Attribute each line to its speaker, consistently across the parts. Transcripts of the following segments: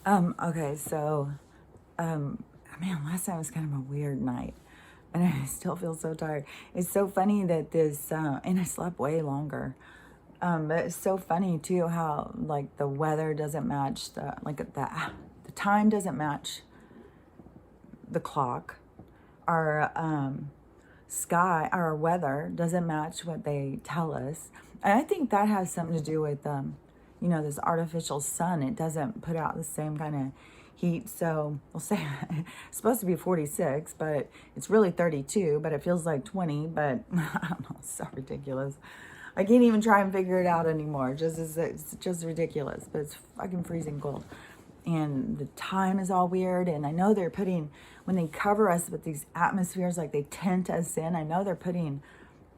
Speaker 1: Okay, so, um, man, last night was kind of a weird night, and I still feel so tired. It's so funny that and I slept way longer. But it's so funny too how like the weather doesn't match the time doesn't match the clock. Our sky, our weather doesn't match what they tell us. And I think that has something to do with, this artificial sun. It doesn't put out the same kind of heat. So we'll say it's supposed to be 46, but it's really 32, but it feels like 20. But I don't know, it's so ridiculous. I can't even try and figure it out anymore. It's just ridiculous, but it's fucking freezing cold. And the time is all weird. And I know they're putting, when they cover us with these atmospheres, like they tent us in, I know they're putting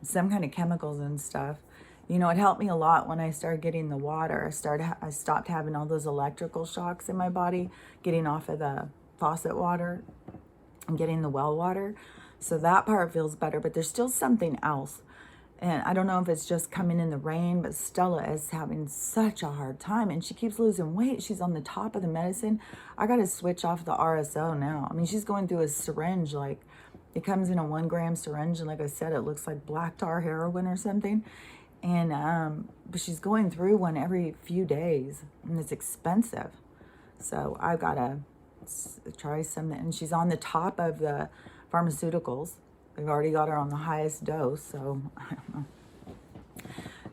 Speaker 1: some kind of chemicals and stuff. You know, it helped me a lot when I started getting the water. I stopped having all those electrical shocks in my body, getting off of the faucet water and getting the well water. So that part feels better, but there's still something else. And I don't know if it's just coming in the rain, but Stella is having such a hard time and she keeps losing weight. She's on the top of the medicine. I got to switch off the RSO now. I mean, she's going through a syringe, like it comes in a 1 gram syringe. And like I said, it looks like black tar heroin or something. And, but she's going through one every few days and it's expensive. So I've got to try something. And she's on the top of the pharmaceuticals. They've already got her on the highest dose, so I don't know.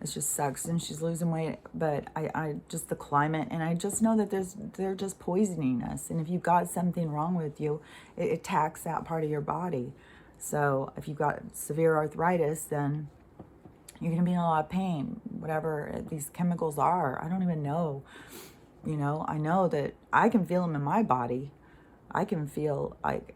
Speaker 1: It just sucks, and she's losing weight. But I just the climate, and I just know that they're just poisoning us. And if you've got something wrong with you, it attacks that part of your body. So if you've got severe arthritis, then you're gonna be in a lot of pain. Whatever these chemicals are, I don't even know. You know, I know that I can feel them in my body. I can feel like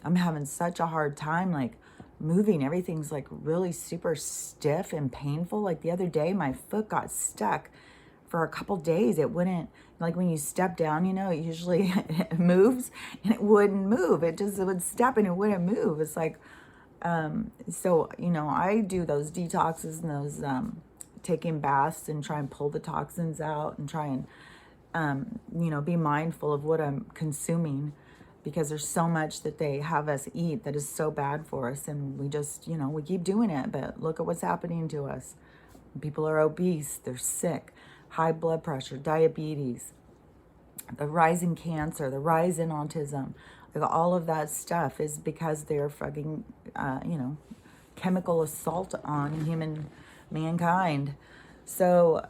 Speaker 1: I'm having such a hard time, like moving. Everything's like really super stiff and painful. Like the other day, my foot got stuck for a couple days. It wouldn't, like when you step down, you know, it usually it moves and it wouldn't move. It would step and it wouldn't move. It's like, so, you know, I do those detoxes and those, taking baths and try and pull the toxins out and try and, be mindful of what I'm consuming, because there's so much that they have us eat that is so bad for us. And we just, we keep doing it. But look at what's happening to us. People are obese, they're sick, high blood pressure, diabetes, the rise in cancer, the rise in autism. Like all of that stuff is because they're fucking, chemical assault on mankind. So,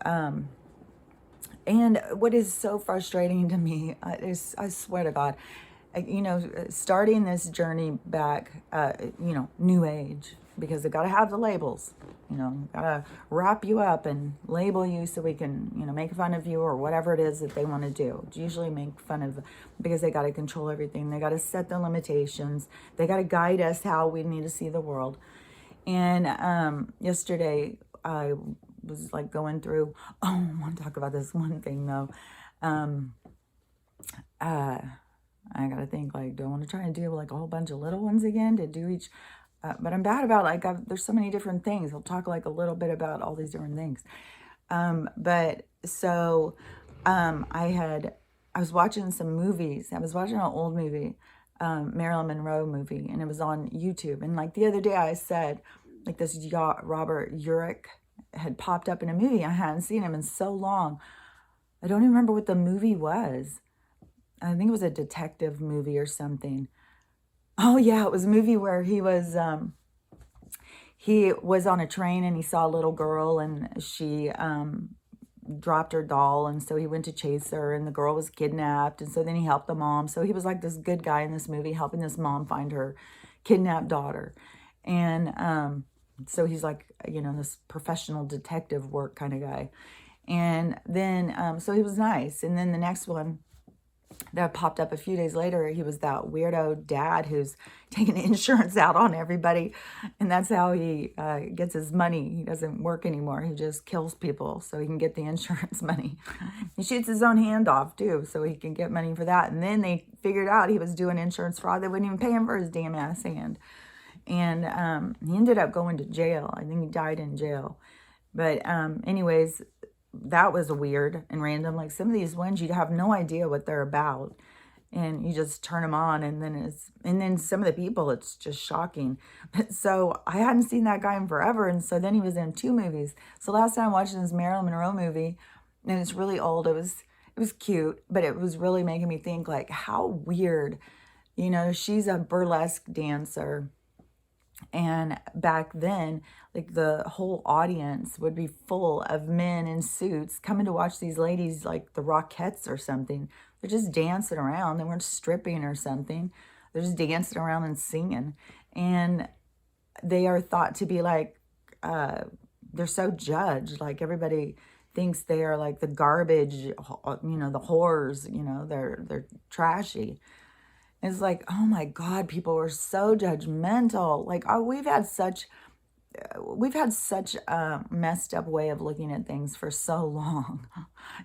Speaker 1: and what is so frustrating to me is, I swear to God, starting this journey back, new age, because they got to have the labels, got to wrap you up and label you so we can, make fun of you or whatever it is that they want to do. It's usually make fun of, because they got to control everything. They got to set the limitations. They got to guide us how we need to see the world. And yesterday I was like going through, I want to talk about this one thing though. I gotta think, like, do I want to try and do like a whole bunch of little ones again to do each? But I'm bad about, like, there's so many different things. I'll talk like a little bit about all these different things. But so I was watching some movies. I was watching an old movie, Marilyn Monroe movie, and it was on YouTube. And like the other day I said, like this Robert Urich had popped up in a movie. I hadn't seen him in so long. I don't even remember what the movie was. I think it was a detective movie or something. Oh yeah, it was a movie where he was on a train and he saw a little girl and she dropped her doll, and so he went to chase her and the girl was kidnapped, and so then he helped the mom. So he was like this good guy in this movie helping this mom find her kidnapped daughter. And so he's like, this professional detective work kind of guy. And then so he was nice. And then the next one that popped up a few days later, he was that weirdo dad who's taking insurance out on everybody, and that's how he gets his money. He doesn't work anymore. He just kills people so he can get the insurance money. He shoots his own hand off too so he can get money for that. And then they figured out he was doing insurance fraud. They wouldn't even pay him for his damn ass hand. And he ended up going to jail. I think he died in jail. But anyways, that was weird and random. Like some of these ones, you have no idea what they're about, and you just turn them on, and then some of the people, it's just shocking. But so I hadn't seen that guy in forever, and so then he was in 2 movies. So last time I watched this Marilyn Monroe movie, and it's really old. It was cute, but it was really making me think like how weird. She's a burlesque dancer. And back then, like the whole audience would be full of men in suits coming to watch these ladies like the Rockettes or something. They're just dancing around. They weren't stripping or something. They're just dancing around and singing. And they are thought to be like, they're so judged. Like everybody thinks they are like the garbage, the whores, they're trashy. It's like, oh my God, people were so judgmental. Like, oh, we've had such a messed up way of looking at things for so long.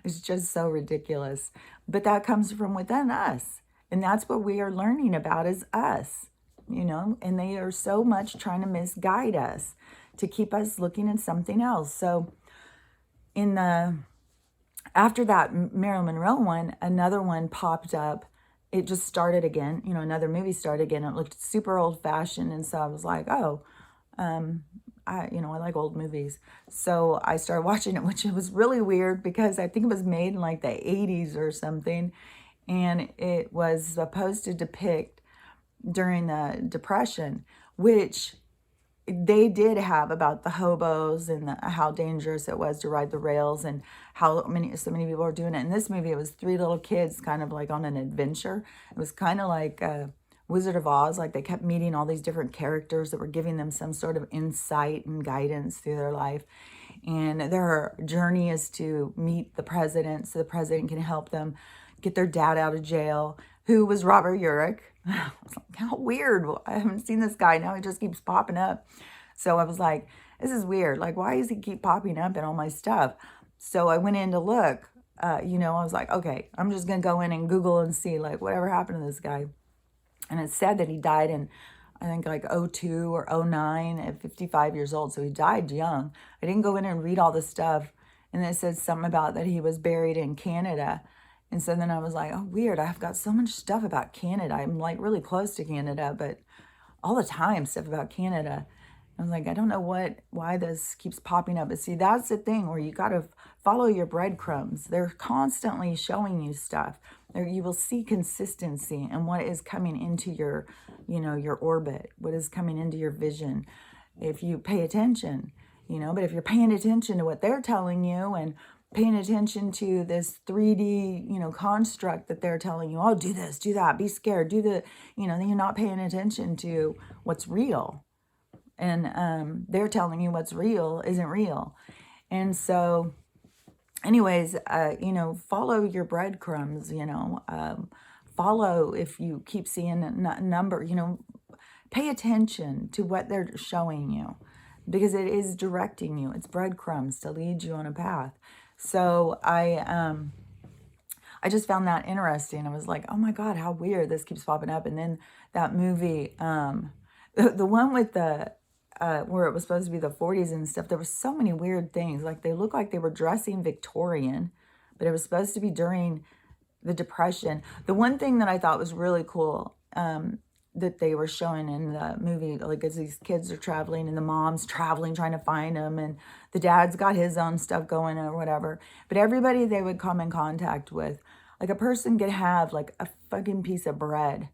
Speaker 1: It's just so ridiculous. But that comes from within us. And that's what we are learning about is us, and they are so much trying to misguide us to keep us looking at something else. So after that Marilyn Monroe one, another one popped up. It just started again, another movie started again. It looked super old fashioned. And so I was like, oh, I like old movies. So I started watching it, which was really weird because I think it was made in like the 80s or something. And it was supposed to depict during the Depression, which they did have about the hobos and how dangerous it was to ride the rails and how so many people were doing it. In this movie, it was 3 little kids kind of like on an adventure. It was kind of like Wizard of Oz. Like they kept meeting all these different characters that were giving them some sort of insight and guidance through their life. And their journey is to meet the president so the president can help them get their dad out of jail, who was Robert Urich. I was like, how weird. I haven't seen this guy. Now he just keeps popping up. So I was like, this is weird. Like, why does he keep popping up in all my stuff? So I went in to look. I was like, okay, I'm just going to go in and Google and see, like, whatever happened to this guy. And it said that he died in, I think, like 02 or 09 at 55 years old. So he died young. I didn't go in and read all this stuff. And it said something about that he was buried in Canada. And so then I was like, oh, weird. I've got so much stuff about Canada. I'm like really close to Canada, but all the time stuff about Canada. I was like, I don't know why this keeps popping up. But see, that's the thing where you got to follow your breadcrumbs. They're constantly showing you stuff. You will see consistency in what is coming into your, your orbit, what is coming into your vision. If you pay attention, but if you're paying attention to what they're telling you and paying attention to this 3D, construct that they're telling you, oh, do this, do that, be scared, do the, then you're not paying attention to what's real. And they're telling you what's real isn't real. And so anyways, follow your breadcrumbs, follow if you keep seeing a number, pay attention to what they're showing you because it is directing you. It's breadcrumbs to lead you on a path. So I just found that interesting. I was like, oh my God, how weird this keeps popping up. And then that movie, the one with the, where it was supposed to be the 40s and stuff, there were so many weird things. Like they looked like they were dressing Victorian, but it was supposed to be during the Depression. The one thing that I thought was really cool, that they were showing in the movie, like as these kids are traveling and the mom's traveling trying to find them and the dad's got his own stuff going or whatever, but everybody they would come in contact with, like a person could have like a fucking piece of bread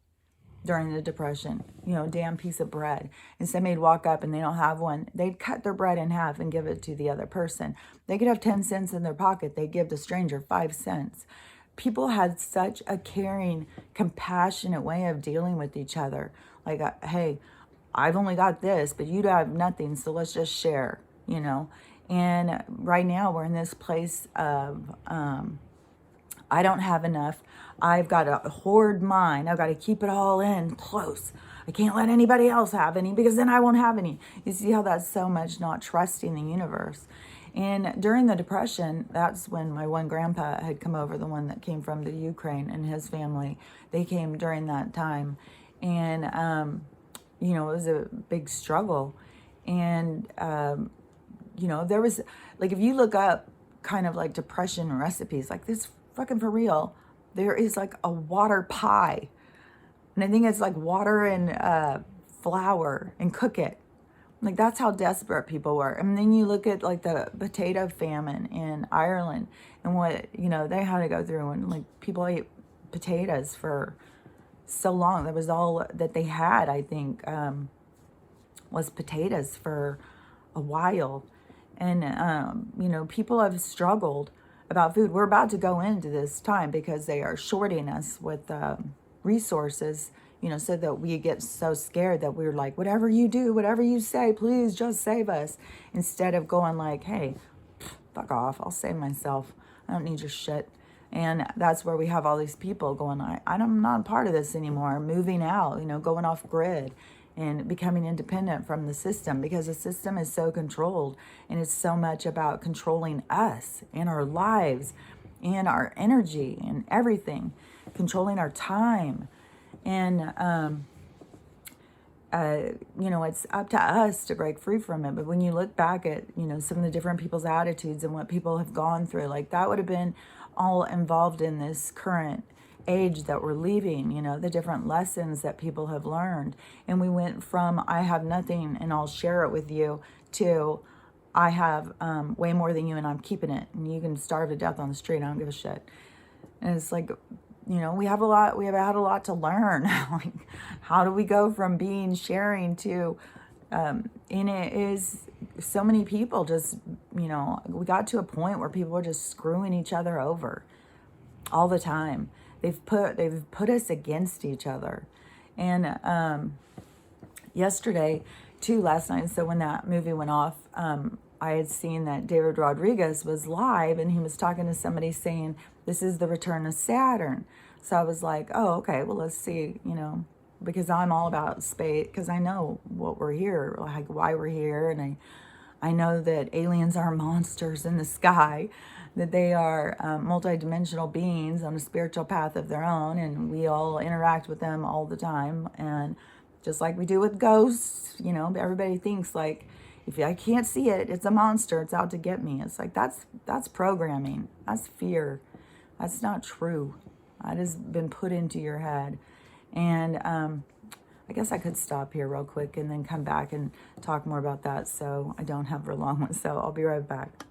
Speaker 1: during the Depression, a damn piece of bread, and somebody'd walk up and they don't have one, they'd cut their bread in half and give it to the other person. They could have 10 cents in their pocket, they give the stranger 5 cents. People had such a caring, compassionate way of dealing with each other. Like, hey, I've only got this, but you have nothing, so let's just share, And right now we're in this place of, I don't have enough. I've got to hoard mine. I've got to keep it all in close. I can't let anybody else have any because then I won't have any. You see how that's so much not trusting the universe. And during the Depression, that's when my one grandpa had come over, the one that came from the Ukraine, and his family. They came during that time. And, it was a big struggle. And, there was, like, if you look up kind of like depression recipes, like this fucking for real. There is like a water pie. And I think it's like water and flour and cook it. Like that's how desperate people were. And then you look at like the potato famine in Ireland and what, you know, they had to go through, and like people ate potatoes for so long. That was all that they had, I think, was potatoes for a while. And, you know, people have struggled about food. We're about to go into this time because they are shorting us with resources, you know, so that we get so scared that we're like, whatever you do, whatever you say, please just save us. Instead of going like, hey, fuck off, I'll save myself. I don't need your shit. And that's where we have all these people going, I'm not a part of this anymore, moving out, you know, going off grid and becoming independent from the system, because the system is so controlled, and it's so much about controlling us and our lives and our energy and everything, controlling our time. And, you know, it's up to us to break free from it. But when you look back at, you know, some of the different people's attitudes and what people have gone through, like that would have been all involved in this current age that we're leaving, you know, the different lessons that people have learned. And we went from, I have nothing and I'll share it with you, to I have way more than you and I'm keeping it. And you can starve to death on the street, I don't give a shit. And it's like, you know, we have had a lot to learn. Like, how do we go from being sharing to, and it is so many people just, you know, we got to a point where people are just screwing each other over all the time. They've put us against each other. And yesterday, too, last night, so when that movie went off, I had seen that David Rodriguez was live, and he was talking to somebody saying, this is the return of Saturn. So I was like, oh, okay, well, let's see, you know, because I'm all about space, because I know what we're here, like why we're here. And I know that aliens are monsters in the sky, that they are multidimensional beings on a spiritual path of their own, and we all interact with them all the time. And just like we do with ghosts, you know, everybody thinks like, if I can't see it, it's a monster, it's out to get me. It's like, that's programming, that's fear, that's not true. That has been put into your head. And I guess I could stop here real quick and then come back and talk more about that, so I don't have for a long one. So I'll be right back.